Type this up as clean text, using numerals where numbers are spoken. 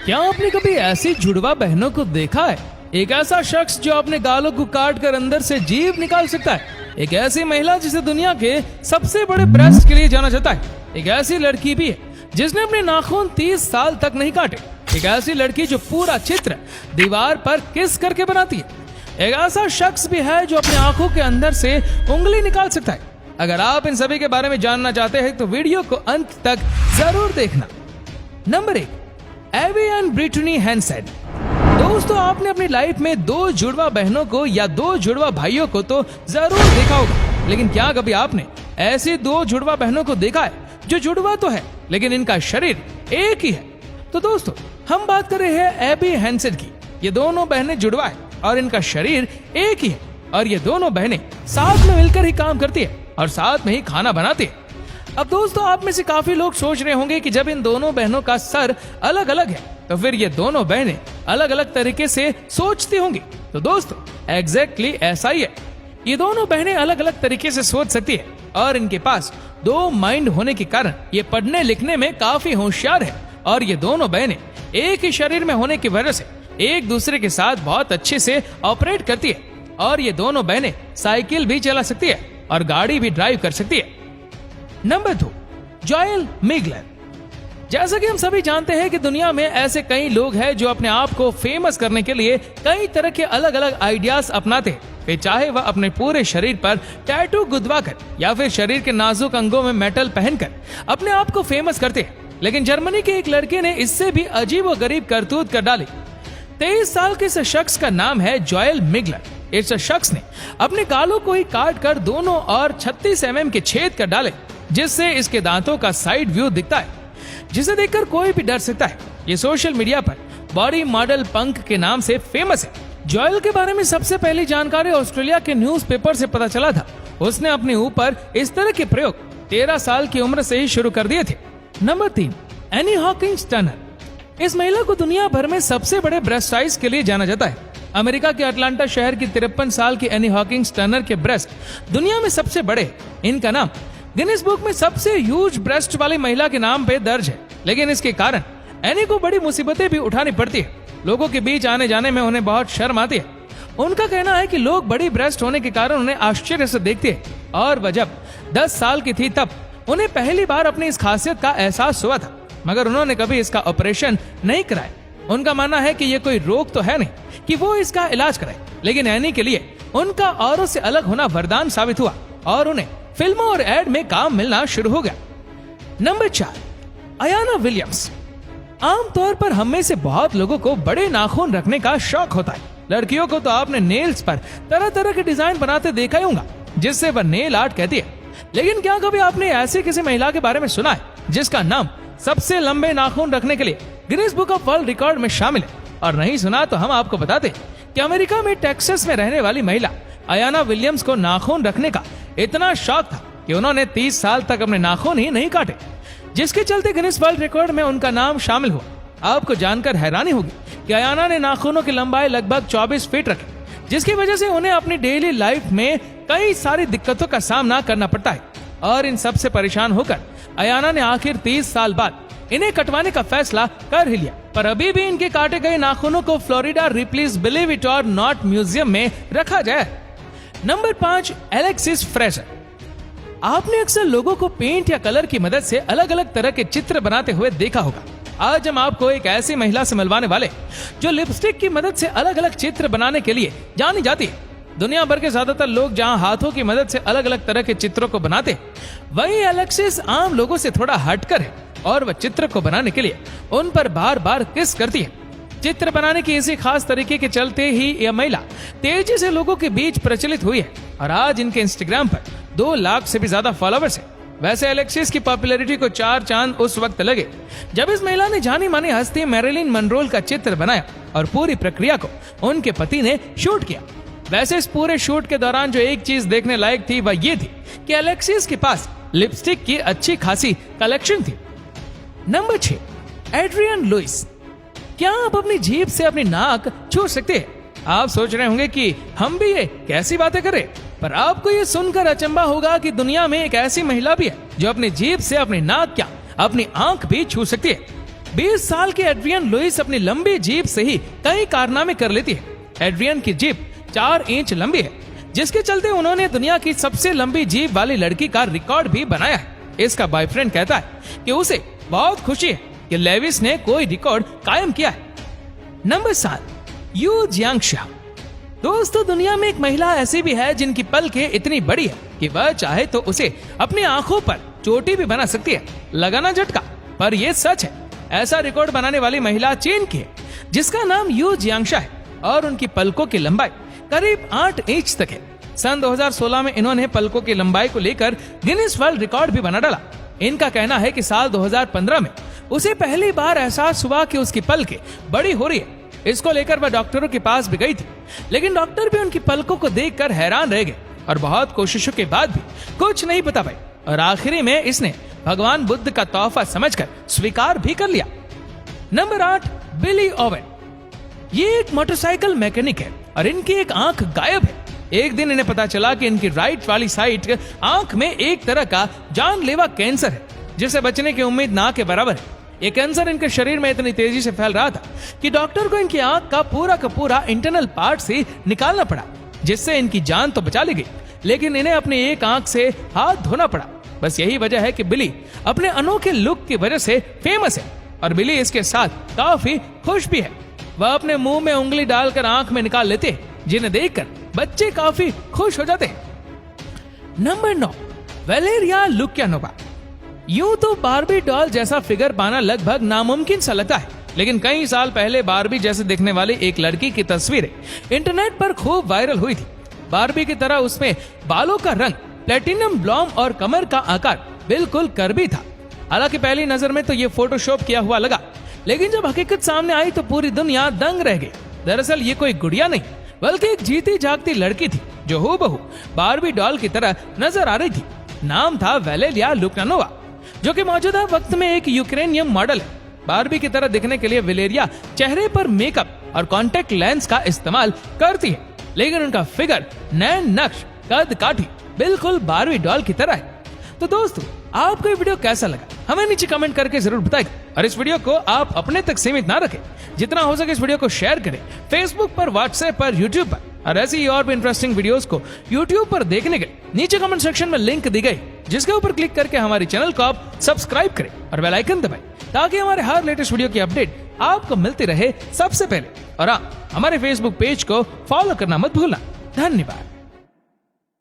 क्या आपने कभी ऐसी जुड़वा बहनों को देखा है? एक ऐसा शख्स जो अपने गालों को काट कर अंदर से जीभ निकाल सकता है। एक ऐसी महिला जिसे दुनिया के सबसे बड़े ब्रेस्ट के लिए जाना जाता है। एक ऐसी लड़की भी है जिसने अपने नाखून 30 साल तक नहीं काटे। एक ऐसी लड़की जो पूरा चित्र दीवार पर किस करके बनाती है। एक ऐसा शख्स भी है जो अपनी आंखों के अंदर से उंगली निकाल सकता है। अगर आप इन सभी के बारे में जानना चाहते हैं तो वीडियो को अंत तक जरूर देखना। Number 1, AB and Britney Hansen. दोस्तों, आपने अपनी लाइफ में 2 जुड़वा बहनों को या 2 जुड़वा भाइयों को तो जरूर देखा होगा, लेकिन क्या कभी आपने ऐसी 2 जुड़वा बहनों को देखा है जो जुड़वा तो है लेकिन इनका शरीर एक ही है? तो दोस्तों, हम बात कर रहे हैं एबी हैंसेन की। ये दोनों बहनें जुड़वा है और इनका शरीर एक ही है और ये दोनों बहनें साथ में मिलकर ही काम करती है और साथ में ही खाना बनाती है। अब दोस्तों, आप में से काफी लोग सोच रहे होंगे कि जब इन दोनों बहनों का सर अलग अलग है तो फिर ये दोनों बहनें अलग अलग तरीके से सोचती होंगी। तो दोस्तों, एग्जैक्टली ऐसा ही है। ये दोनों बहनें अलग अलग तरीके से सोच सकती है और इनके पास 2 माइंड होने के कारण ये पढ़ने लिखने में काफी होशियार है। और ये दोनों बहनें एक ही शरीर में होने की वजह से एक दूसरे के साथ बहुत अच्छे से ऑपरेट करती है। और ये दोनों बहनें साइकिल भी चला सकती है और गाड़ी भी ड्राइव कर सकती है। Number 2, Joel Miggler. जैसा कि हम सभी जानते हैं कि दुनिया में ऐसे कई लोग हैं जो अपने आप को फेमस करने के लिए कई तरह के अलग अलग आइडियाज अपनाते हैं। फिर चाहे वह अपने पूरे शरीर पर टैटू गुदवाकर या फिर शरीर के नाजुक अंगों में मेटल पहनकर अपने आप को फेमस करते हैं। लेकिन जर्मनी के एक लड़के ने इससे भी अजीब व गरीब करतूत कर डाली। 23 साल के इस शख्स का नाम है जोएल मिगलर। इस शख्स ने अपने गालों को ही काट कर दोनों और 36 mm के छेद कर डाले, जिससे इसके दांतों का साइड व्यू दिखता है, जिसे देखकर कोई भी डर सकता है। ये सोशल मीडिया पर बॉडी मॉडल पंक के नाम से फेमस है। जोएल के बारे में सबसे पहली जानकारी ऑस्ट्रेलिया के न्यूज़पेपर से पता चला था। उसने अपने ऊपर इस तरह के प्रयोग 13 साल की उम्र से ही शुरू कर दिए थे। Number 3, any Hawkins Turner. इस महिला को दुनिया भर में सबसे बड़े ब्रेस्ट साइज के लिए जाना जाता है। अमेरिका के अटलांटा शहर की 53 साल की एनी हॉकिंस टर्नर के ब्रेस्ट दुनिया में सबसे बड़े। इनका नाम गिनीज बुक में सबसे ह्यूज ब्रेस्ट वाली महिला के नाम पे दर्ज है। लेकिन इसके कारण एनी को बड़ी मुसीबतें भी उठानी पड़ती है। लोगों के बीच आने जाने में उन्हें बहुत शर्म आती है। उनका कहना है कि लोग बड़ी ब्रेस्ट होने के कारण उन्हें आश्चर्य से देखते हैं और वह जब 10 साल की थी तब उन्हें पहली बार अपनी इस खासियत का एहसास हुआ था, मगर उन्होंने कभी इसका ऑपरेशन नहीं कराया। उनका मानना है कि ये कोई रोग तो है नहीं कि वो इसका इलाज कराए, लेकिन एनी के लिए उनका औरों से अलग होना वरदान साबित हुआ और उन्हें फिल्मों और एड में काम मिलना शुरू हो गया। Number 4, Ayana Williams. आमतौर पर हम में से बहुत लोगों को बड़े नाखून रखने का शौक होता है। लड़कियों को तो आपने नेल्स पर तरह तरह के डिजाइन बनाते देखा ही होगा, जिससे वह नेल आर्ट कहती है। लेकिन क्या कभी आपने ऐसी किसी महिला के बारे में सुना है जिसका नाम सबसे लंबे नाखून रखने के लिए Guinness book of world record में शामिल है? और नहीं सुना तो हम आपको बताते कि अमेरिका में टेक्सास में रहने वाली महिला अयाना विलियम्स को नाखून रखने का इतना शौक था कि उन्होंने 30 साल तक अपने नाखून ही नहीं काटे, जिसके चलते गिनीज वर्ल्ड रिकॉर्ड में उनका नाम शामिल हुआ। आपको जानकर हैरानी होगी कि अयाना ने नाखूनों की लंबाई लगभग 24 फीट रखी, जिसकी वजह से उन्हें अपनी डेली लाइफ में कई सारी दिक्कतों का सामना करना पड़ता है। और इन सब से परेशान होकर अयाना ने आखिर 30 साल बाद इन्हें कटवाने का फैसला कर ही लिया। पर अभी भी इनके काटे गए नाखूनों को फ्लोरिडा रिप्लीज बिलीव इट और नॉट म्यूजियम में रखा जाए। Number 5, Alexis Fraser. आपने अक्सर लोगों को पेंट या कलर की मदद से अलग अलग तरह के चित्र बनाते हुए देखा होगा। आज हम आपको एक ऐसी महिला से मिलवाने वाले जो लिपस्टिक की मदद से अलग अलग चित्र बनाने के लिए जानी जाती है। दुनिया भर के ज्यादातर लोग जहां हाथों की मदद से अलग अलग तरह के चित्रों को बनाते हैं, वहीं एलेक्सिस आम लोगों से थोड़ा हटकर है और वह चित्र को बनाने के लिए उन पर बार बार किस करती है। चित्र बनाने की इसी खास तरीके के चलते ही यह महिला तेजी से लोगों के बीच प्रचलित हुई है और आज इनके इंस्टाग्राम पर 2 लाख से भी ज्यादा फॉलोअर्स है। वैसे एलेक्सिस की पॉपुलैरिटी को 4 चांद उस वक्त लगे जब इस महिला ने जानी मानी हस्ती मैरिलिन मनरोल का चित्र बनाया और पूरी प्रक्रिया को उनके पति ने शूट किया। वैसे इस पूरे शूट के दौरान जो एक चीज देखने लायक थी वह ये थी कि एलेक्सिस के पास लिपस्टिक की अच्छी खासी कलेक्शन थी। Number 6, Adrian Lewis. क्या आप अपनी जीभ से अपनी नाक छू सकते हैं? आप सोच रहे होंगे कि हम भी ये कैसी बातें करें, पर आपको ये सुनकर अचंभा होगा कि दुनिया में एक ऐसी महिला भी है जो अपनी जीभ से अपनी नाक क्या अपनी आंख भी छू सकती है। 20 साल की एड्रियन लुइस अपनी लंबी जीप से ही कई कारनामे कर लेती है। एड्रियन की जीप 4 इंच लंबी है, जिसके चलते उन्होंने दुनिया की सबसे लंबी जीप वाली लड़की का रिकॉर्ड भी बनाया है। इसका बॉयफ्रेंड कहता है कि उसे बहुत खुशी है कि लेविस ने कोई रिकॉर्ड कायम किया है। Number 7, Yu Jianxia. दोस्तों, दुनिया में एक महिला ऐसी भी है जिनकी पलकें इतनी बड़ी है कि वह चाहे तो उसे अपनी आंखों पर चोटी भी बना सकती है। लगाना झटका, पर यह सच है। ऐसा रिकॉर्ड बनाने वाली महिला चीन की है, जिसका नाम यू जियांगशा है और उनकी पलकों की लंबाई करीब 8 इंच तक है। सन 2016 में इन्होंने पलकों की लंबाई को लेकर गिनीज वर्ल्ड रिकॉर्ड भी बना डाला। इनका कहना है कि साल 2015 में उसे पहली बार एहसास हुआ कि उसकी पलकें बड़ी हो रही है। इसको लेकर वह डॉक्टरों के पास भी गई थी, लेकिन डॉक्टर भी उनकी पलकों को देखकर हैरान रह गए और बहुत कोशिशों के बाद भी कुछ नहीं बता पाए। और आखिरी में इसने भगवान बुद्ध का तोहफा समझकर स्वीकार भी कर लिया। नंबर 8, बिली ओवेन। ये एक मोटरसाइकिल मैकेनिक है और इनकी एक आंख गायब है। एक दिन इन्हें पता चला कि इनकी राइट वाली साइड आंख में एक तरह का जानलेवा कैंसर है, जिसे बचने की उम्मीद ना के बराबर है। ये कैंसर इनके शरीर में इतनी तेजी से फैल रहा था कि डॉक्टर को इनकी आंख का पूरा इंटरनल पार्ट से निकालना पड़ा, जिससे इनकी जान तो बचा ली गई, लेकिन इन्हें अपनी एक आंख से हाथ धोना पड़ा। बस यही वजह है कि बिली अपने अनोखे लुक की वजह से फेमस है और बिली इसके साथ काफी खुश भी है। वह अपने मुंह में उंगली डालकर आंख में निकाल लेते हैं, जिन्हें देखकर बच्चे काफी खुश हो जाते हैं। Number 9, वैलेरिया Lukyanova. यूं तो बार्बी डॉल जैसा फिगर पाना लगभग नामुमकिन सा लगता है, लेकिन कई साल पहले बार्बी जैसे दिखने वाली एक लड़की की तस्वीरें इंटरनेट पर खूब वायरल हुई थी। बार्बी की तरह उसमें बालों का रंग प्लेटिनम ब्लॉन्ड और कमर का आकार बिल्कुल कर्वी था। हालांकि पहली नजर में तो ये फोटोशॉप किया हुआ लगा, लेकिन जब हकीकत सामने आई तो पूरी दुनिया दंग रह गई। दरअसल ये कोई गुड़िया नहीं, बल्कि एक जीती जागती लड़की थी जो हूबहू बार्बी डॉल की तरह नजर आ रही थी। नाम था वैलेरिया लुक्यानोवा, जो कि मौजूदा वक्त में एक यूक्रेनियन मॉडल है। बार्बी की तरह दिखने के लिए वैलेरिया चेहरे पर मेकअप और कॉन्टेक्ट लेंस का इस्तेमाल करती है, लेकिन उनका फिगर, नैन नक्श, कद काठी बिल्कुल बार्बी डॉल की तरह है। तो दोस्तों, आपको ये वीडियो कैसा लगा हमें नीचे कमेंट करके जरूर बताइए, और इस वीडियो को आप अपने तक सीमित ना रखें। जितना हो सके इस वीडियो को शेयर करें फेसबुक पर, व्हाट्सएप पर, यूट्यूब पर, और ऐसी ही और भी इंटरेस्टिंग वीडियोस को यूट्यूब पर देखने के लिए नीचे कमेंट सेक्शन में लिंक दी गई, जिसके ऊपर क्लिक करके हमारे चैनल को आप सब्सक्राइब करें और बेल आइकन दबाएं, ताकि हमारे हर लेटेस्ट वीडियो की अपडेट आपको मिलती रहे सबसे पहले। और हाँ, हमारे फेसबुक पेज को फॉलो करना मत भूलना। धन्यवाद।